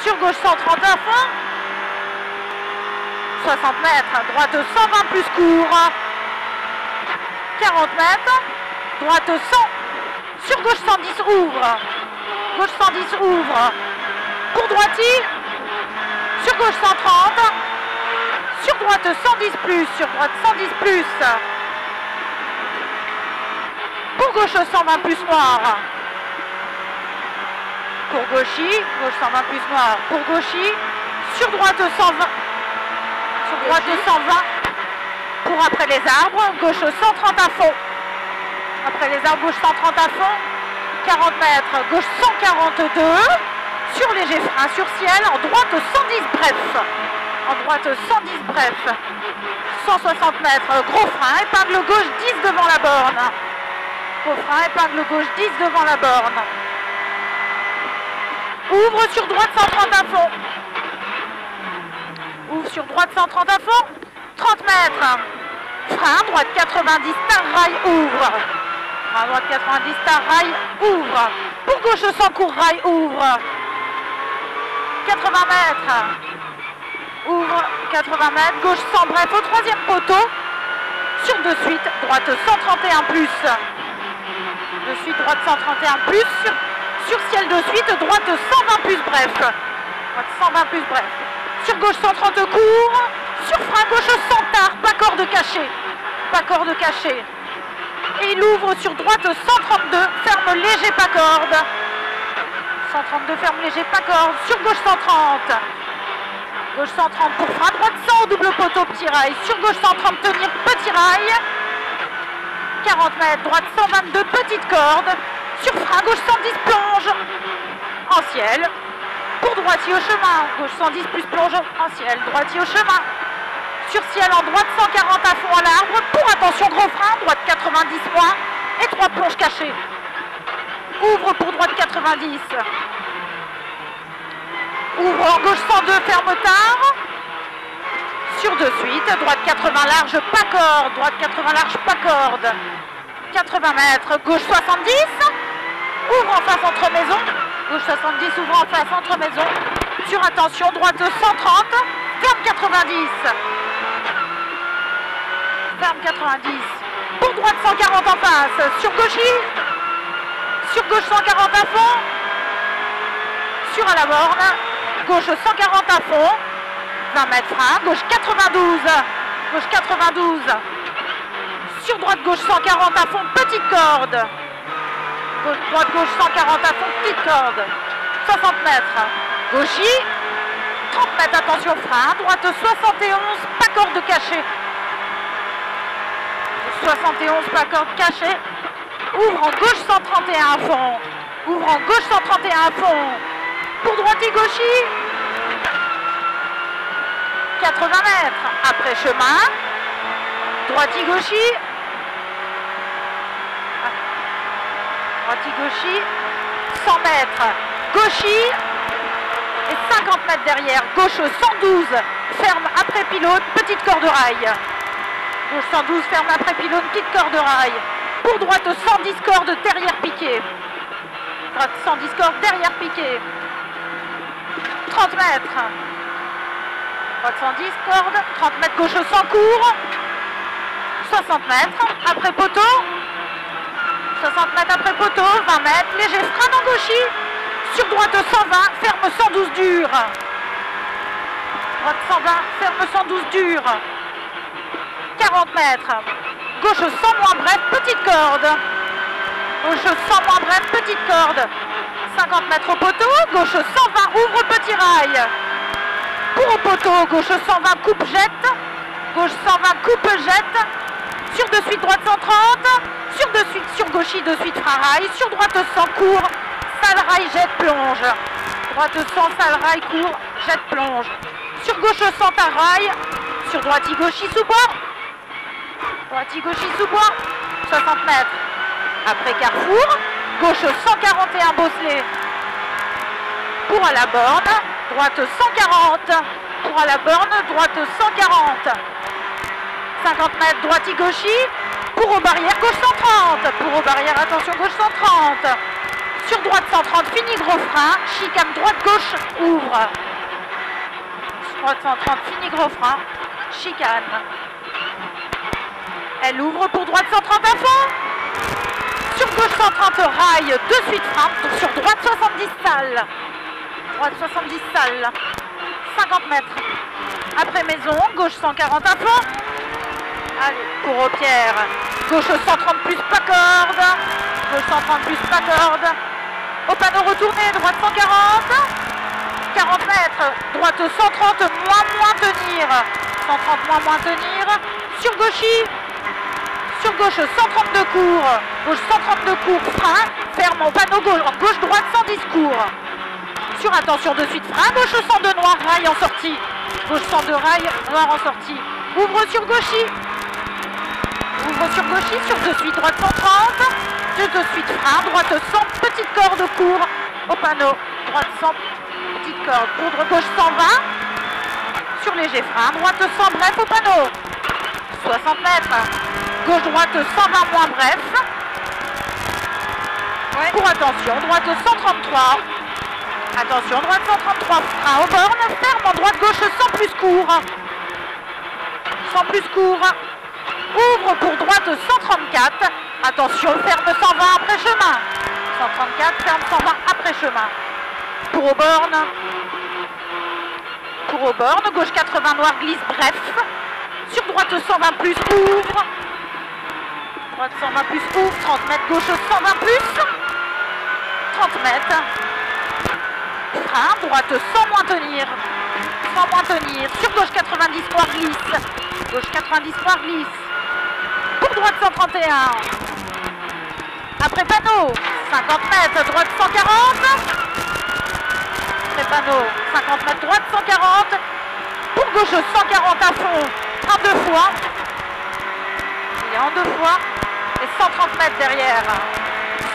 Sur gauche 130 à fond. 60 mètres, droite 120 plus court. 40 mètres, droite 100. Sur gauche 110 ouvre. Gauche 110 ouvre. Pour droitier. Sur gauche 130. Sur droite 110 plus. Sur droite 110 plus. Pour gauche 120 plus noir. Pour gauchis, gauche 120 plus noir. Pour gauchis, sur droite 120. Sur droite 120. Pour après les arbres, gauche 130 à fond. Après les arbres, gauche 130 à fond. 40 mètres, gauche 142. Sur léger frein, sur ciel, en droite 110 bref. En droite 110 bref. 160 mètres, gros frein, épingle gauche 10 devant la borne. Gros frein, épingle gauche 10 devant la borne. Ouvre sur droite 130 à fond. Ouvre sur droite 130 à fond. 30 mètres. Frein, droite 90, tar rail, ouvre. Frein, droite 90, tar rail, ouvre. Pour gauche 100 court rail, ouvre. 80 mètres. Ouvre 80 mètres. Gauche 100 bref au troisième poteau. Sur de suite, droite 131 plus. De suite, droite 131 plus. Sur ciel de suite, droite 120 plus bref. Droite 120 plus bref. Sur gauche 130 court. Sur frein gauche 100 tard, pas corde cachée. Pas corde cachée. Et il ouvre sur droite 132, ferme léger pas corde. 132 ferme léger pas corde. Sur gauche 130. Gauche 130 pour frein, droite 100 au double poteau petit rail. Sur gauche 130 tenir petit rail. 40 mètres, droite 122 petite corde. Sur frein gauche 110 plonge en ciel. Pour droitier au chemin, gauche 110 plus plonge en ciel, droitier au chemin. Sur ciel en droite 140 à fond à l'arbre. Pour attention gros frein, droite 90 moins et 3 plonges cachées. Ouvre pour droite 90. Ouvre en gauche 102, ferme tard. Sur de suite, droite 80 large, pas corde. Droite 80 large, pas corde. 80 mètres, gauche 70. Ouvre en face entre maisons. Gauche 70, ouvre en face entre maisons. Sur attention, droite 130. Ferme 90. Ferme 90. Pour droite 140 en face. Sur gauchis. Sur gauche 140 à fond. Sur à la borne. Gauche 140 à fond. 20 mètres frein. Gauche 92. Gauche 92. Sur droite gauche 140 à fond. Petite corde. Gauche, droite gauche 140 à fond. Petite corde. 60 mètres. Gauchis. 30 mètres. Attention frein. Droite 71. Pas corde cachée. 71. Pas corde cachée. Ouvre en gauche 131 à fond. Ouvre en gauche 131 à fond. Pour droitier gauchis. 80 mètres. Après chemin. Droitier gauchis. Droitier gauchis. 100 mètres. Gauchis. Et 50 mètres derrière. Gauche 112. Ferme après pilote. Petite corde rail. Gauche 112. Ferme après pilote. Petite corde rail. Pour droite 110 cordes derrière piqué. Droite 110 cordes derrière piqué. 30 mètres. Droite 110 cordes. 30 mètres gauche 100 court. 60 mètres. Après poteau. 60 mètres après poteau. 20 mètres. Léger frein en gauchis. Sur droite 120. Ferme 112 dur. Droite 120. Ferme 112 dur. 40 mètres. Gauche 100 moins bref, petite corde. Gauche 100 moins bref, petite corde. 50 mètres au poteau. Gauche 120, ouvre petit rail. Pour au poteau, gauche 120, coupe jette. Gauche 120, coupe jette. Sur de suite, droite 130. Sur de suite, sur gauchis, de suite, frein rail. Sur droite 100, court. Salle rail, jette, plonge. Droite 100, salle rail, court, jette, plonge. Sur gauche 100, tar rail. Sur droitier gauchis, sous bois. Droitier gauchis sous bois, 60 mètres. Après carrefour, gauche 141 bosselé. Pour à la borne, droite 140. Pour à la borne, droite 140. 50 mètres, droitier gauchis. Pour aux barrières, gauche 130. Pour aux barrières, attention, gauche 130. Sur droite 130, fini gros frein. Chicane droite-gauche, ouvre. Sur droite 130, fini gros frein. Chicane. Elle ouvre pour droite 130 à fond. Sur gauche 130, rail, de suite frein. Sur droite 70 salles. Droite 70 salles. 50 mètres. Après maison, gauche 140 à fond. Allez, pour Pierre. Gauche 130 plus pas corde. Gauche 130 plus pas corde. Au panneau retourné, droite 140. 40 mètres. Droite 130, moins tenir. 130 moins tenir. Sur gauchis. Sur gauche 132 cours. Gauche 132 cours, frein. Ferme au panneau gauche droite 110 cours. Sur attention de suite frein. Gauche 102 noir, rail en sortie. Gauche 102 rail, noir en sortie. Ouvre sur gauchis. Ouvre sur gauchis, sur de suite droite 130. Sur de suite frein, droite 100, petite corde court au panneau. Droite 100, petite corde. Pour gauche 120. Sur léger frein, droite 100, bref au panneau. 60 mètres. Gauche droite 120 moins bref. Ouais. Pour attention, droite 133. Attention, droite 133, frein aux bornes. Ferme en droite gauche 100 plus court. 100 plus court. Ouvre pour droite 134. Attention, ferme 120 après chemin. 134, ferme 120 après chemin. Pour aux bornes. Pour aux bornes, gauche 80 noir glisse bref. Sur droite 120 plus, ouvre. Droite 120 plus, ouvre. 30 mètres, gauche 120 plus. 30 mètres. Frein, droite 100 moins tenir. 100 moins tenir. Sur gauche 90 noir glisse. Gauche 90 noir glisse. Pour droite 131. Après panneau, 50 mètres, droite 140. Après panneau, 50 mètres, droite 140. Pour gauche 140 à fond, en deux fois. Il est en deux fois. Et 130 mètres derrière.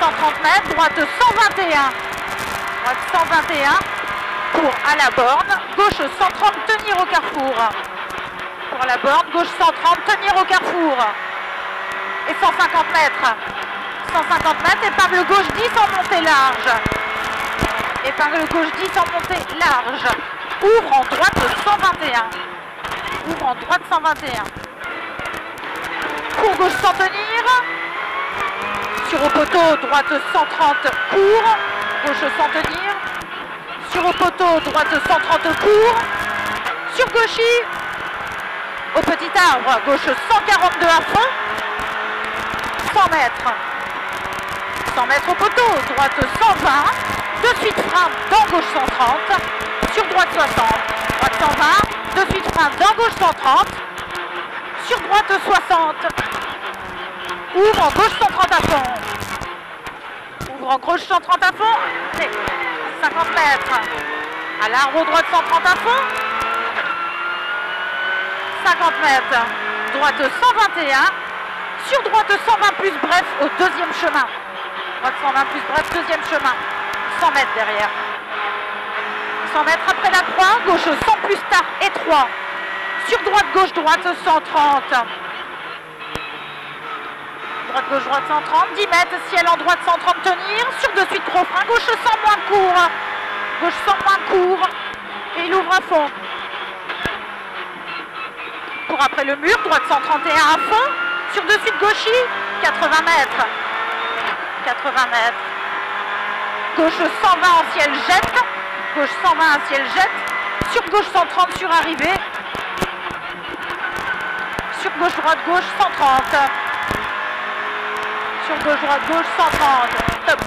130 mètres, droite 121. Droite 121. Pour à la borne, gauche 130, tenir au carrefour. Pour la borne, gauche 130, tenir au carrefour. Et 150 mètres. 150 mètres, épingle gauche 10 en montée large. Épingle gauche 10 en montée large. Ouvre en droite 121. Ouvre en droite 121. Pour gauche sans tenir. Sur au poteau, droite 130 court. Gauche sans tenir. Sur au poteau, droite 130 court. Sur gauchis. Au petit arbre, gauche 142 à fond. 100 mètres. 100 mètres au poteau, droite 120. De suite frein dans gauche 130. Sur droite 60. Droite 120. De suite frein dans gauche 130. Sur droite 60. Ouvre en gauche 130 à fond. Ouvre en gauche 130 à fond. 50 mètres. À l'arbre droite 130 à fond. 50 mètres. Droite 121. Sur droite 120 plus bref au deuxième chemin. Droite 120 plus bref, deuxième chemin. 100 mètres derrière. 100 mètres après la croix, gauche 100 plus tard étroit. Sur droite, gauche, droite 130. Droite, gauche, droite 130. 10 mètres, ciel en droite 130 tenir. Sur de suite gros frein, gauche 100 moins court. Gauche 100 moins court. Et il ouvre à fond. Pour après le mur, droite 131 à fond. Sur de suite gauchis, 80 mètres. 80 mètres. Gauche 120 en ciel jette. Gauche 120 en ciel jette. Sur gauche 130 sur arrivée. Sur gauche droite gauche 130. Sur gauche droite gauche 130. Top.